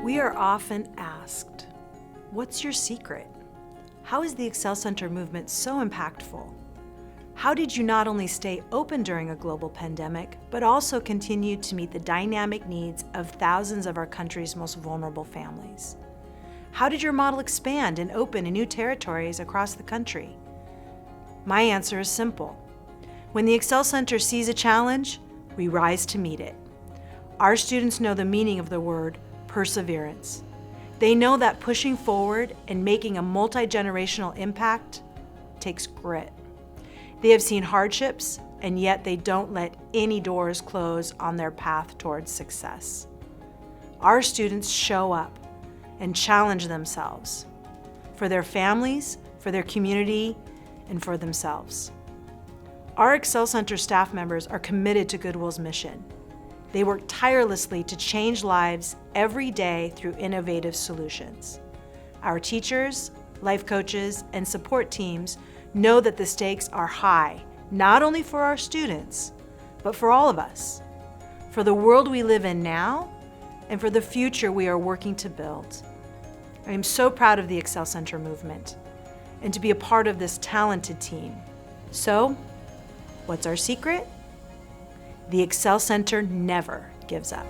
We are often asked, what's your secret? How is the Excel Center movement so impactful? How did you not only stay open during a global pandemic, but also continue to meet the dynamic needs of thousands of our country's most vulnerable families? How did your model expand and open in new territories across the country? My answer is simple. When the Excel Center sees a challenge, we rise to meet it. Our students know the meaning of the word perseverance. They know that pushing forward and making a multi-generational impact takes grit. They have seen hardships, and yet they don't let any doors close on their path towards success. Our students show up and challenge themselves for their families, for their community, and for themselves. Our Excel Center staff members are committed to Goodwill's mission. They work tirelessly to change lives every day through innovative solutions. Our teachers, life coaches, and support teams know that the stakes are high, not only for our students, but for all of us, for the world we live in now, and for the future we are working to build. I am so proud of the Excel Center movement and to be a part of this talented team. So, what's our secret? The Excel Center never gives up.